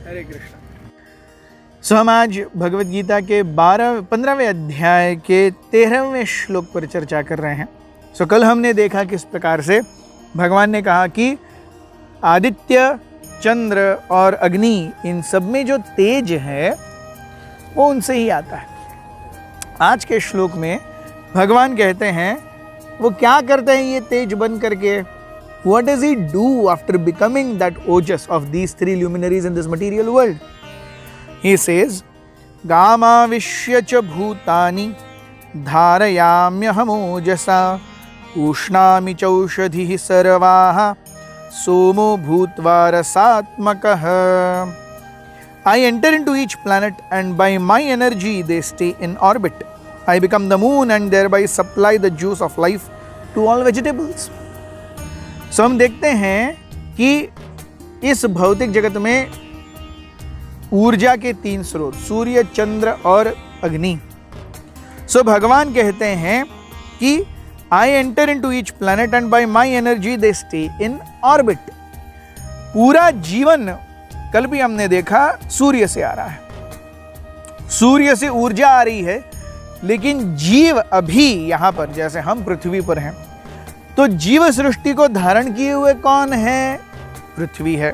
हरे कृष्ण। हम आज भगवत गीता के 15वें अध्याय के 13वें श्लोक पर चर्चा कर रहे हैं। कल हमने देखा किस प्रकार से भगवान ने कहा कि आदित्य, चंद्र और अग्नि, इन सब में जो तेज है वो उनसे ही आता है। आज के श्लोक में भगवान कहते हैं वो क्या करते हैं ये तेज बन करके। What does he do after becoming that ojas of these three luminaries in this material world? He says, Gamavisya cha bhutani dharayamyaham ojasa ushnami chaushadhihi sarvaha somo bhutva rasatmakah. I enter into each planet and by my energy they stay in orbit. I become the moon and thereby supply the juice of life to all vegetables. हम देखते हैं कि इस भौतिक जगत में ऊर्जा के 3 स्रोत, सूर्य, चंद्र और अग्नि। भगवान कहते हैं कि I enter into each planet and by my energy they stay in orbit. पूरा जीवन, कल भी हमने देखा, सूर्य से आ रहा है, सूर्य से ऊर्जा आ रही है, लेकिन जीव अभी यहां पर, जैसे हम पृथ्वी पर हैं, तो जीव सृष्टि को धारण किए हुए कौन है? पृथ्वी है।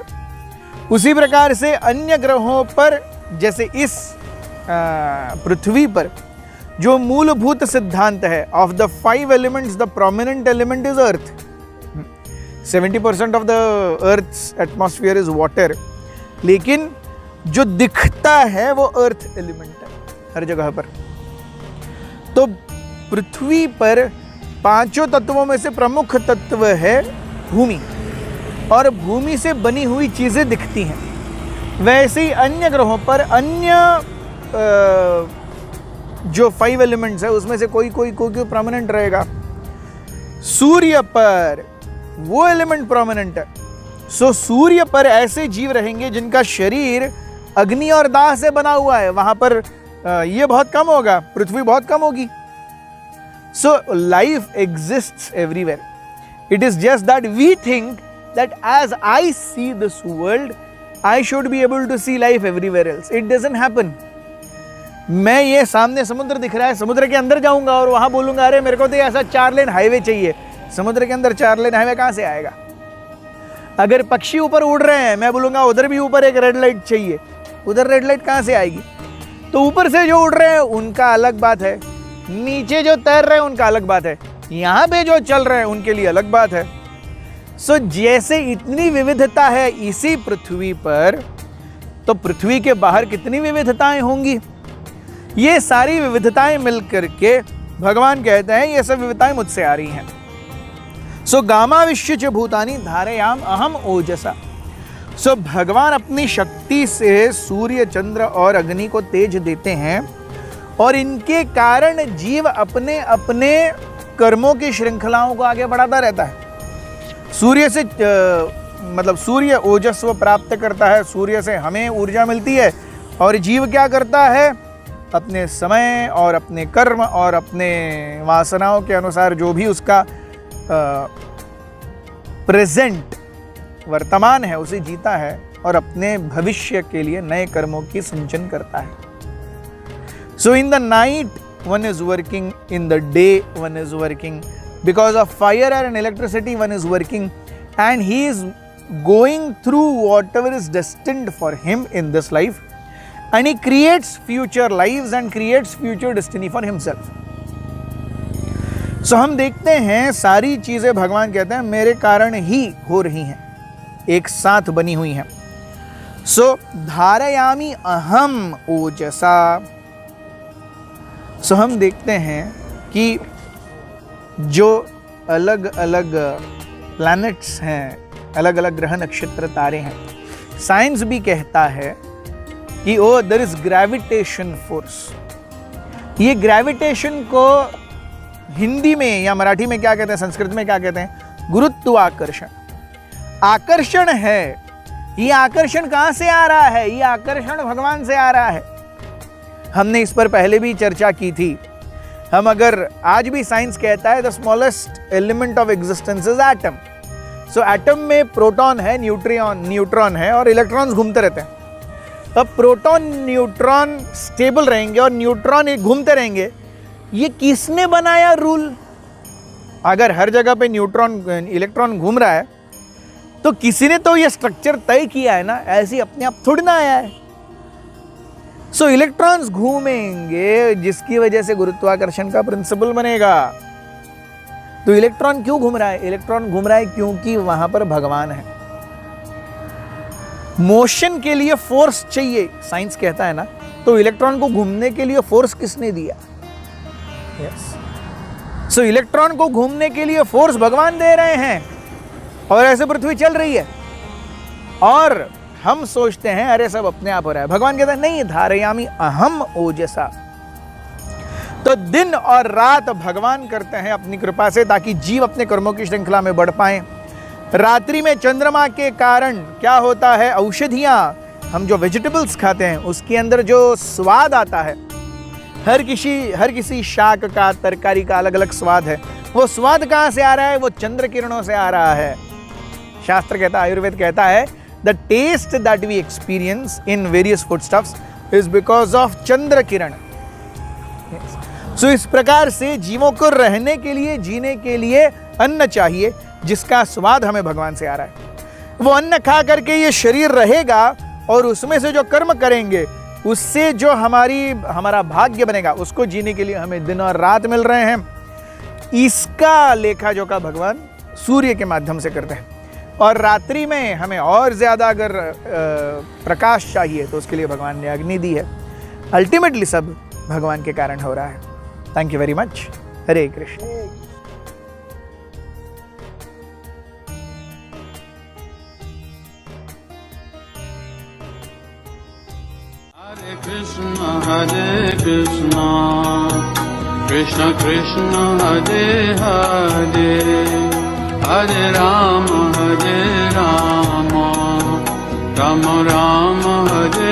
उसी प्रकार से अन्य ग्रहों पर, जैसे इस पृथ्वी पर जो मूलभूत सिद्धांत है, of the 5 elements the prominent element is earth. 70% of the earth's atmosphere is water, लेकिन जो दिखता है वो अर्थ एलिमेंट है हर जगह पर। तो पृथ्वी पर 5 तत्वों में से प्रमुख तत्व है भूमि, और भूमि से बनी हुई चीजें दिखती हैं। वैसे ही अन्य ग्रहों पर अन्य जो 5 एलिमेंट्स है उसमें से कोई प्रोमिनेंट रहेगा। सूर्य पर वो एलिमेंट प्रोमिनेंट है। सूर्य पर ऐसे जीव रहेंगे जिनका शरीर अग्नि और दाह से बना हुआ है। वहां पर ये बहुत कम होगा, पृथ्वी बहुत कम होगी। So life exists everywhere. It is just that we think that as I see this world, I should be able to see life everywhere else. It doesn't happen. मैं ये सामने समुद्र दिख रहा है, समुद्र के अंदर जाऊंगा और वहां बोलूंगा अरे मेरे को तो ऐसा 4 लेन हाईवे चाहिए। समुद्र के अंदर 4 लेन हाईवे कहां से आएगा? अगर पक्षी ऊपर उड़ रहे हैं, मैं बोलूंगा उधर भी ऊपर एक रेड लाइट चाहिए, उधर रेड लाइट कहां से आएगी? तो ऊपर से जो उड़ रहे हैं उनका अलग बात है, नीचे जो तैर रहे हैं उनका अलग बात है, यहां पे जो चल रहे हैं उनके लिए अलग बात है। जैसे इतनी विविधता है इसी पृथ्वी पर, तो पृथ्वी के बाहर कितनी विविधताएं होंगी। ये सारी विविधताएं मिलकर के भगवान कहते हैं ये सब विविधताएं मुझसे आ रही हैं। गामाविश्य च भूतानि धारयाम अहम ओजसा। भगवान अपनी शक्ति से सूर्य, चंद्र और अग्नि को तेज देते हैं, और इनके कारण जीव अपने अपने कर्मों की श्रृंखलाओं को आगे बढ़ाता रहता है। सूर्य से मतलब सूर्य ओजस्व प्राप्त करता है, सूर्य से हमें ऊर्जा मिलती है, और जीव क्या करता है? अपने समय और अपने कर्म और अपने वासनाओं के अनुसार जो भी उसका प्रेजेंट वर्तमान है उसे जीता है, और अपने भविष्य के लिए नए कर्मों की सिंचन करता है। So in the night one is working, in the day one is working, because of fire and electricity one is working, and he is going through whatever is destined for him in this life, and he creates future lives and creates future destiny for himself. हम देखते हैं सारी चीजें भगवान कहते हैं मेरे कारण ही हो रही हैं, एक साथ बनी हुई हैं। धारयामि अहम ओजसा। हम देखते हैं कि जो अलग अलग प्लैनेट्स हैं, अलग अलग ग्रह, नक्षत्र, तारे हैं, साइंस भी कहता है कि देयर इज ग्रेविटेशन फोर्स। ये ग्रेविटेशन को हिंदी में या मराठी में क्या कहते हैं, संस्कृत में क्या कहते हैं? गुरुत्वाकर्षण। आकर्षण है। ये आकर्षण कहां से आ रहा है? ये आकर्षण भगवान से आ रहा है। हमने इस पर पहले भी चर्चा की थी। हम अगर आज भी साइंस कहता है the smallest element of existence is atom. Atom में प्रोटॉन है, न्यूट्रॉन है और इलेक्ट्रॉन्स घूमते रहते हैं। अब प्रोटॉन न्यूट्रॉन स्टेबल रहेंगे और न्यूट्रॉन घूमते रहेंगे। ये किसने बनाया रूल? अगर हर जगह पे न्यूट्रॉन इलेक्ट्रॉन घूम रहा है तो किसी ने तो ये स्ट्रक्चर तय किया है ना, ऐसे अपने आप थोड़ी ना आया है। सो इलेक्ट्रॉन्स घूमेंगे जिसकी वजह से गुरुत्वाकर्षण का प्रिंसिपल बनेगा। तो इलेक्ट्रॉन क्यों घूम रहा है? इलेक्ट्रॉन घूम रहा है क्योंकि वहां पर भगवान है। मोशन के लिए फोर्स चाहिए, साइंस कहता है ना, तो इलेक्ट्रॉन को घूमने के लिए फोर्स किसने दिया? यस। सो इलेक्ट्रॉन को घूमने के लिए फोर्स भगवान दे रहे हैं और ऐसे पृथ्वी चल रही है। और हम सोचते हैं अरे सब अपने आप हो रहा है। भगवान कहता है नहीं, धारयामि अहम ओजसा। तो दिन और रात भगवान करते हैं अपनी कृपा से, ताकि जीव अपने कर्मों की श्रृंखला में बढ़ पाए। रात्रि में चंद्रमा के कारण क्या होता है? औषधियां, हम जो वेजिटेबल्स खाते हैं उसके अंदर जो स्वाद आता है, हर किसी शाक का, तरकारी का अलग अलग स्वाद है। वो स्वाद कहां से आ रहा है? वो चंद्र किरणों से आ रहा है। शास्त्र कहता है, आयुर्वेद कहता है, the taste that we experience in various foodstuffs is because of चंद्र किरण। सो इस प्रकार से जीवों को रहने के लिए, जीने के लिए अन्न चाहिए जिसका स्वाद हमें भगवान से आ रहा है। वो अन्न खा करके ये शरीर रहेगा और उसमें से जो कर्म करेंगे उससे जो हमारा भाग्य बनेगा, उसको जीने के लिए हमें दिन और रात मिल रहे हैं। इसका लेखा जोखा भगवान सूर्य के माध्यम से करते हैं। और रात्रि में हमें और ज्यादा अगर प्रकाश चाहिए तो उसके लिए भगवान ने अग्नि दी है। अल्टीमेटली सब भगवान के कारण हो रहा है। Thank you very much. Hare Krishna. Hare Krishna Krishna Krishna Hare Hare, Hare Ram Ram Ram Hare